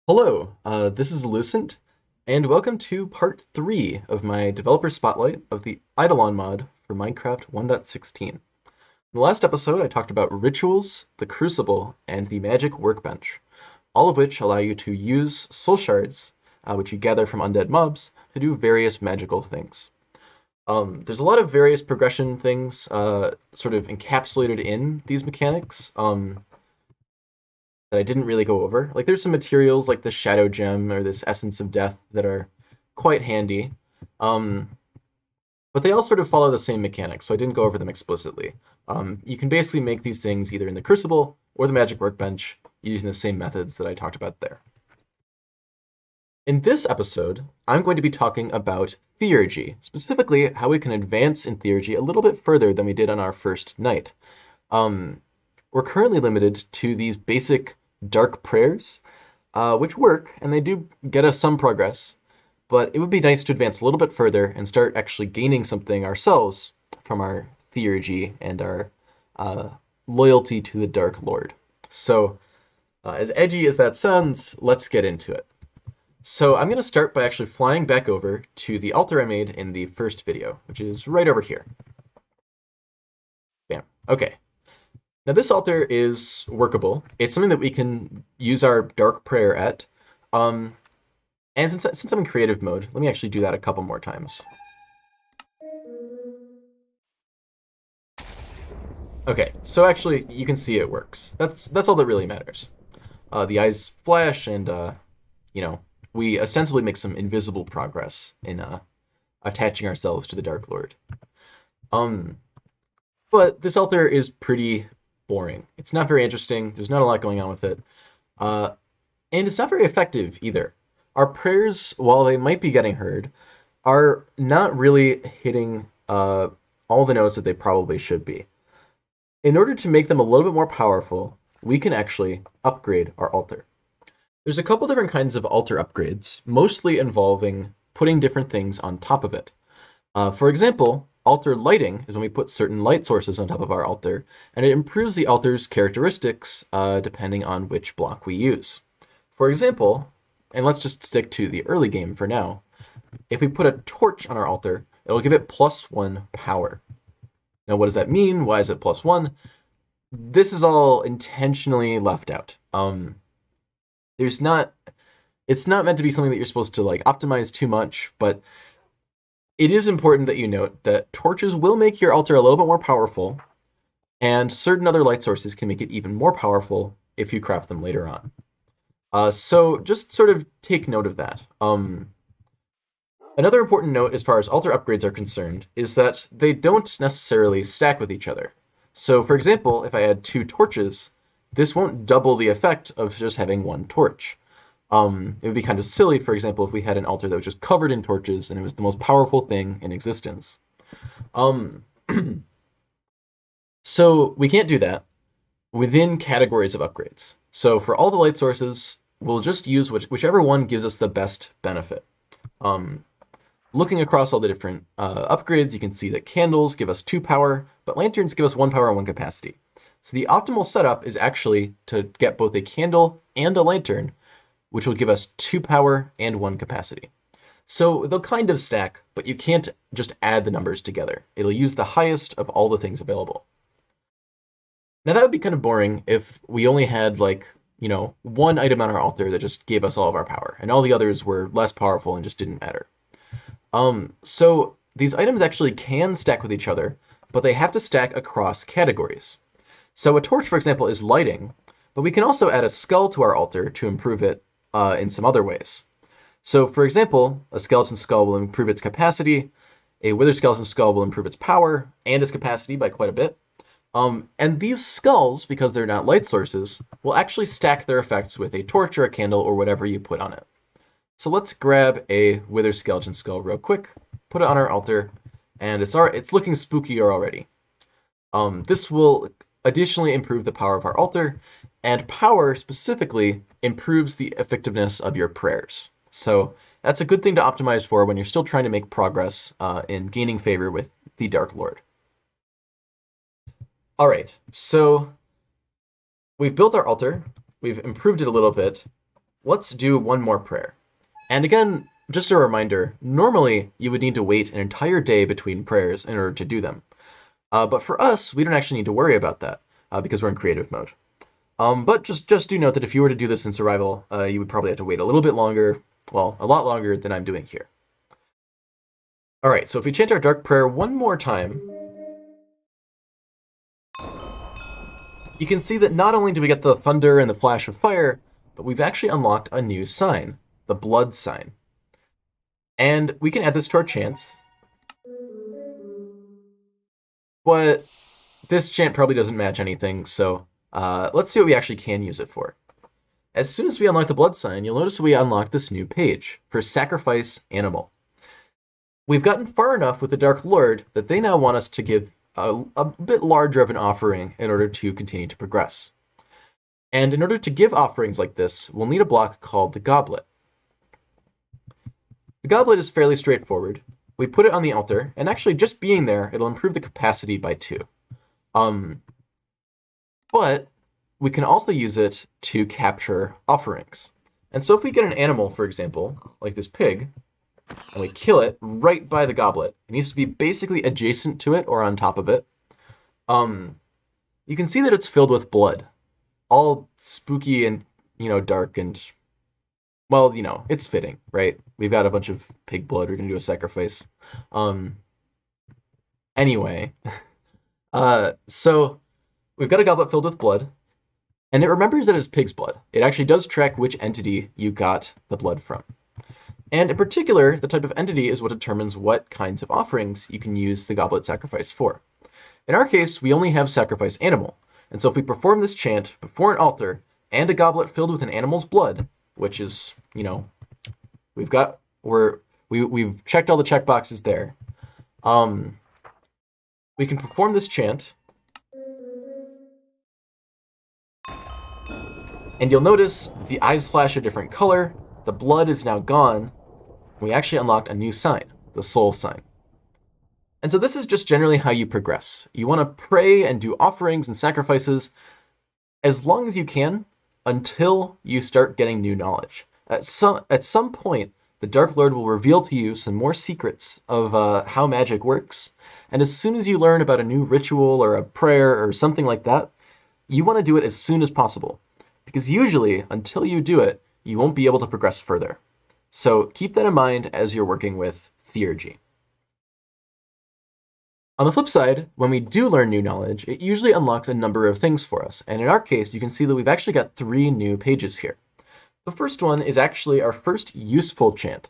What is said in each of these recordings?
Hello, this is Lucent, and welcome to part 3 of my developer spotlight of the Eidolon mod for Minecraft 1.16. In the last episode, I talked about rituals, the crucible, and the magic workbench, all of which allow you to use soul shards, which you gather from undead mobs, to do various magical things. There's a lot of various progression things sort of encapsulated in these mechanics. That I didn't really go over. Like there's some materials like the shadow gem or this essence of death that are quite handy. Um, but they all sort of follow the same mechanics, so I didn't go over them explicitly. You can basically make these things either in the crucible or the magic workbench using the same methods that I talked about there. In this episode, I'm going to be talking about Theurgy, specifically how we can advance in Theurgy a little bit further than we did on our first night. We're currently limited to these basic dark prayers, which work, and they do get us some progress, but it would be nice to advance a little bit further and start actually gaining something ourselves from our theurgy and our loyalty to the Dark Lord. So, as edgy as that sounds, let's get into it. So I'm going to start by actually flying back over to the altar I made in the first video, which is right over here. Bam. Okay. Now this altar is workable. It's something that we can use our dark prayer at. And since I'm in creative mode, let me actually do that a couple more times. Okay, so actually you can see it works. That's all that really matters. The eyes flash, and we ostensibly make some invisible progress in attaching ourselves to the Dark Lord. But this altar is pretty boring. It's not very interesting. There's not a lot going on with it. And it's not very effective either. Our prayers, while they might be getting heard, are not really hitting all the notes that they probably should be. In order to make them a little bit more powerful, we can actually upgrade our altar. There's a couple different kinds of altar upgrades, mostly involving putting different things on top of it. For example, altar lighting is when we put certain light sources on top of our altar, and it improves the altar's characteristics depending on which block we use. For example, and let's just stick to the early game for now, if we put a torch on our altar, it'll give it +1 power. Now what does that mean? Why is it +1? This is all intentionally left out. It's not meant to be something that you're supposed to like optimize too much, but it is important that you note that torches will make your altar a little bit more powerful, and certain other light sources can make it even more powerful if you craft them later on. So just sort of take note of that. Another important note as far as altar upgrades are concerned is that they don't necessarily stack with each other. So for example, if I add 2 torches, this won't double the effect of just having 1 torch. It would be kind of silly, for example, if we had an altar that was just covered in torches and it was the most powerful thing in existence. So we can't do that within categories of upgrades. So for all the light sources, we'll just use whichever one gives us the best benefit. Looking across all the different upgrades, you can see that candles give us 2 power, but lanterns give us 1 power and 1 capacity. So the optimal setup is actually to get both a candle and a lantern, which will give us 2 power and 1 capacity. So they'll kind of stack, but you can't just add the numbers together. It'll use the highest of all the things available. Now that would be kind of boring if we only had one item on our altar that just gave us all of our power, and all the others were less powerful and just didn't matter. So these items actually can stack with each other, but they have to stack across categories. So a torch, for example, is lighting, but we can also add a skull to our altar to improve it in some other ways. So for example, a skeleton skull will improve its capacity, a withered skeleton skull will improve its power and its capacity by quite a bit. And these skulls, because they're not light sources, will actually stack their effects with a torch or a candle or whatever you put on it. So let's grab a withered skeleton skull real quick, put it on our altar, and it's looking spookier already. This will additionally improve the power of our altar, and power specifically improves the effectiveness of your prayers. So that's a good thing to optimize for when you're still trying to make progress in gaining favor with the Dark Lord. All right, so we've built our altar, we've improved it a little bit. let's do one more prayer. And again, just a reminder, normally you would need to wait an entire day between prayers in order to do them. But for us, we don't actually need to worry about that because we're in creative mode. But just do note that if you were to do this in survival, you would probably have to wait a little bit longer, well, a lot longer than I'm doing here. All right, so if we chant our dark prayer one more time, you can see that not only do we get the thunder and the flash of fire, but we've actually unlocked a new sign, the blood sign. And we can add this to our chants. But this chant probably doesn't match anything, so let's see what we actually can use it for. As soon as we unlock the blood sign, you'll notice we unlock this new page for Sacrifice Animal. We've gotten far enough with the Dark Lord that they now want us to give a bit larger of an offering in order to continue to progress. And in order to give offerings like this, we'll need a block called the Goblet. The Goblet is fairly straightforward. We put it on the altar, and actually just being there, it'll improve the capacity by 2. But we can also use it to capture offerings. And so if we get an animal, for example, like this pig, and we kill it right by the goblet, it needs to be basically adjacent to it or on top of it, you can see that it's filled with blood. All spooky and, dark and, well, it's fitting, right? We've got a bunch of pig blood. We're going to do a sacrifice. Anyway, so we've got a goblet filled with blood, and it remembers that it's pig's blood. It actually does track which entity you got the blood from. And in particular, the type of entity is what determines what kinds of offerings you can use the goblet sacrifice for. In our case, we only have sacrifice animal. And so if we perform this chant before an altar and a goblet filled with an animal's blood, which is, we've checked all the checkboxes there. We can perform this chant. And you'll notice the eyes flash a different color. The blood is now gone. We actually unlocked a new sign, the soul sign. And so this is just generally how you progress. You want to pray and do offerings and sacrifices as long as you can until you start getting new knowledge. At some point, the Dark Lord will reveal to you some more secrets of how magic works. And as soon as you learn about a new ritual or a prayer or something like that, you want to do it as soon as possible. Because usually, until you do it, you won't be able to progress further. So keep that in mind as you're working with Theurgy. On the flip side, when we do learn new knowledge, it usually unlocks a number of things for us. And in our case, you can see that we've actually got 3 new pages here. The first one is actually our first useful chant.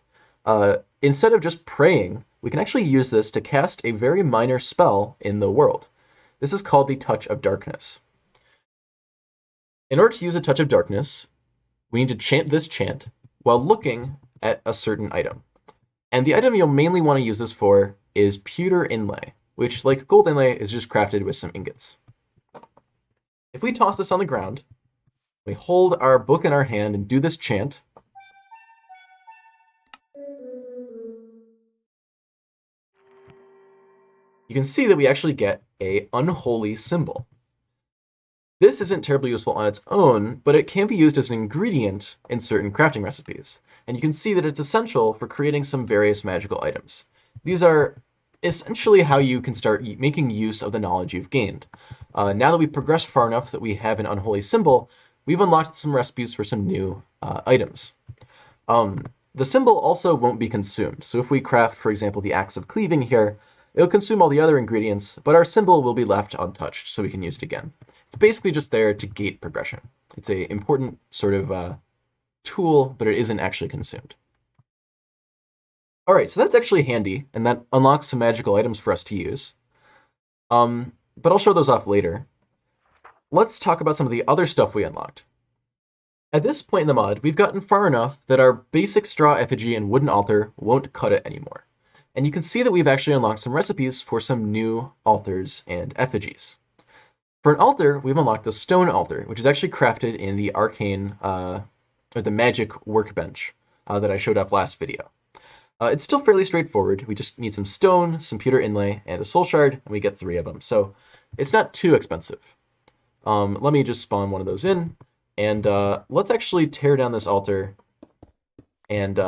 Instead of just praying, we can actually use this to cast a very minor spell in the world. This is called the Touch of Darkness. In order to use a Touch of Darkness, we need to chant this chant while looking at a certain item. And the item you'll mainly want to use this for is pewter inlay, which, like gold inlay, is just crafted with some ingots. If we toss this on the ground, we hold our book in our hand and do this chant, you can see that we actually get an unholy symbol. This isn't terribly useful on its own, but it can be used as an ingredient in certain crafting recipes. And you can see that it's essential for creating some various magical items. These are essentially how you can start making use of the knowledge you've gained. Now that we've progressed far enough that we have an unholy symbol, we've unlocked some recipes for some new items. The symbol also won't be consumed. So if we craft, for example, the Axe of Cleaving here, it'll consume all the other ingredients, but our symbol will be left untouched, so we can use it again. It's basically just there to gate progression. It's an important sort of tool, but it isn't actually consumed. All right, so that's actually handy, and that unlocks some magical items for us to use. But I'll show those off later. Let's talk about some of the other stuff we unlocked. At this point in the mod, we've gotten far enough that our basic straw effigy and wooden altar won't cut it anymore. And you can see that we've actually unlocked some recipes for some new altars and effigies. For an altar, we've unlocked the stone altar, which is actually crafted in the arcane, or the magic workbench that I showed off last video. It's still fairly straightforward. We just need some stone, some pewter inlay, and a soul shard, and we get 3 of them. So it's not too expensive. Let me just spawn one of those in. And let's actually tear down this altar and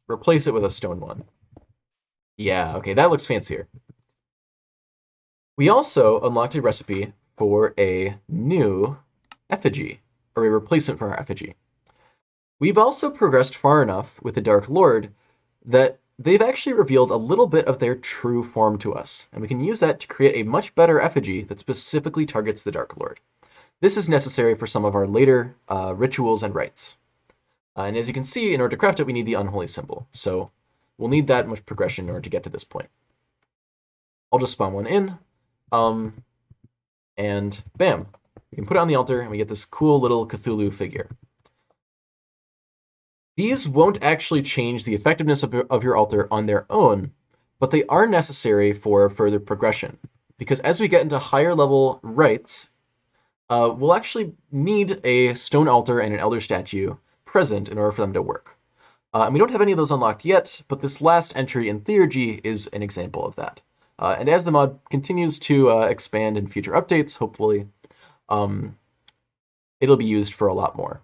replace it with a stone one. Yeah, okay, that looks fancier. We also unlocked a recipe for a new effigy, or a replacement for our effigy. We've also progressed far enough with the Dark Lord that they've actually revealed a little bit of their true form to us, and we can use that to create a much better effigy that specifically targets the Dark Lord. This is necessary for some of our later rituals and rites. And as you can see, in order to craft it, we need the unholy symbol. So we'll need that much progression in order to get to this point. I'll just spawn one in, and bam. We can put it on the altar, and we get this cool little Cthulhu figure. These won't actually change the effectiveness of your altar on their own, but they are necessary for further progression. Because as we get into higher level rites, we'll actually need a stone altar and an elder statue present in order for them to work. And we don't have any of those unlocked yet, but this last entry in Theurgy is an example of that. And as the mod continues to expand in future updates, hopefully, it'll be used for a lot more.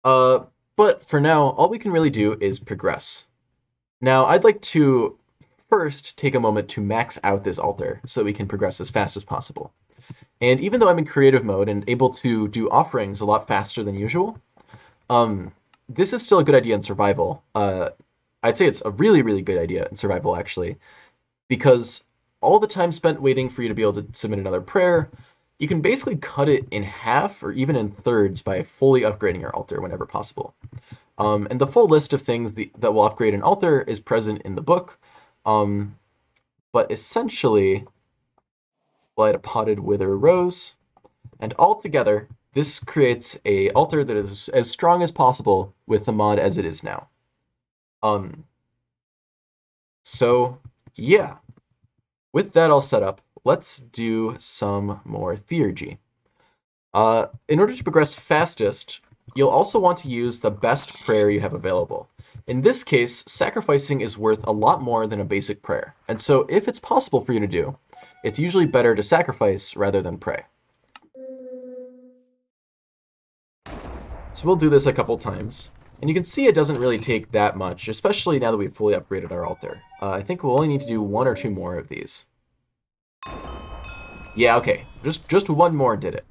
But for now, all we can really do is progress. Now, I'd like to first take a moment to max out this altar so that we can progress as fast as possible. And even though I'm in creative mode and able to do offerings a lot faster than usual, this is still a good idea in survival. I'd say it's a really, really good idea in survival, actually, because all the time spent waiting for you to be able to submit another prayer, you can basically cut it in half or even in thirds by fully upgrading your altar whenever possible. And the full list of things that will upgrade an altar is present in the book, but essentially, light a potted wither rose, and altogether, this creates a altar that is as strong as possible with the mod as it is now. So yeah, with that all set up, let's do some more Theurgy. In order to progress fastest, you'll also want to use the best prayer you have available. In this case, sacrificing is worth a lot more than a basic prayer, and so if it's possible for you to do, it's usually better to sacrifice rather than pray. So we'll do this a couple times. And you can see it doesn't really take that much, especially now that we've fully upgraded our altar. I think we'll only need to do 1 or 2 more of these. Yeah, okay. Just 1 more did it.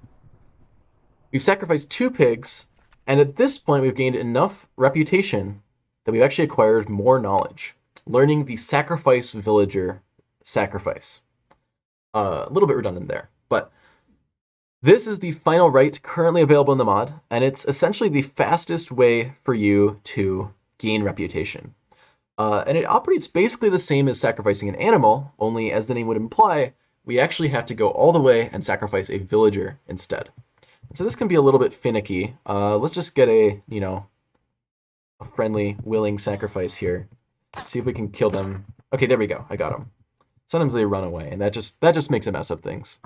We've sacrificed 2 pigs, and at this point we've gained enough reputation that we've actually acquired more knowledge. Learning the sacrifice villager sacrifice. A little bit redundant there, but this is the final rite currently available in the mod, and it's essentially the fastest way for you to gain reputation. And it operates basically the same as sacrificing an animal, only as the name would imply, we actually have to go all the way and sacrifice a villager instead. So this can be a little bit finicky. Let's just get a friendly, willing sacrifice here. See if we can kill them. Okay, there we go. I got them. Sometimes they run away, and that just makes a mess of things.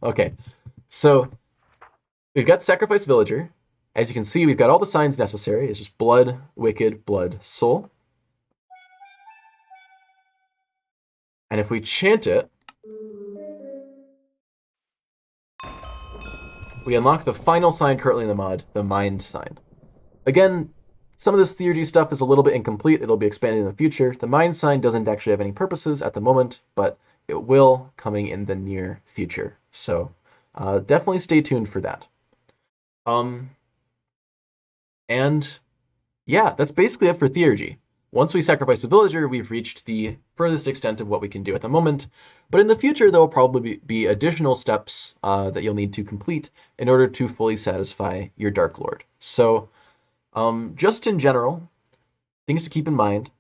Okay, so we've got Sacrifice Villager. As you can see, we've got all the signs necessary. It's just blood, wicked, blood, soul. And if we chant it, we unlock the final sign currently in the mod, the mind sign. Again, some of this Theurgy stuff is a little bit incomplete. It'll be expanded in the future. The mind sign doesn't actually have any purposes at the moment, but it will coming in the near future. So definitely stay tuned for that. And yeah, that's basically it for Theurgy. Once we sacrifice a villager, we've reached the furthest extent of what we can do at the moment. But in the future, there will probably be additional steps that you'll need to complete in order to fully satisfy your Dark Lord. So just in general, things to keep in mind.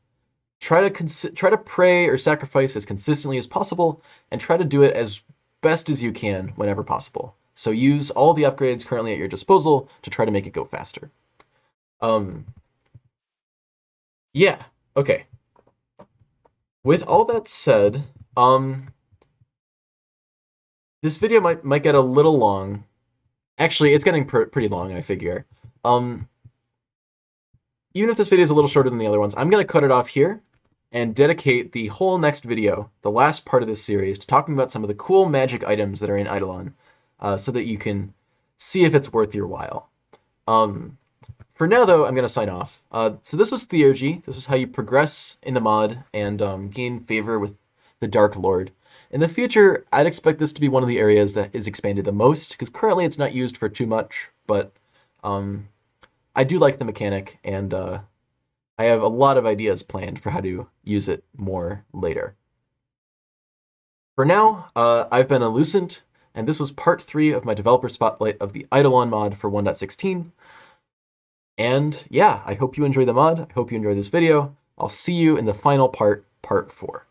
Try to pray or sacrifice as consistently as possible, and try to do it as best as you can whenever possible. So use all the upgrades currently at your disposal to try to make it go faster. Yeah, okay. With all that said, this video might get a little long. Actually, it's getting pretty long, I figure. Even if this video is a little shorter than the other ones, I'm going to cut it off here and dedicate the whole next video, the last part of this series, to talking about some of the cool magic items that are in Eidolon, so that you can see if it's worth your while. For now, though, I'm going to sign off. So this was Theurgy. This is how you progress in the mod and gain favor with the Dark Lord. In the future, I'd expect this to be one of the areas that is expanded the most, because currently it's not used for too much, but I do like the mechanic, and I have a lot of ideas planned for how to use it more later. For now, I've been Elucent, and this was part 3 of my developer spotlight of the Eidolon mod for 1.16. And yeah, I hope you enjoy the mod. I hope you enjoy this video. I'll see you in the final part, part 4.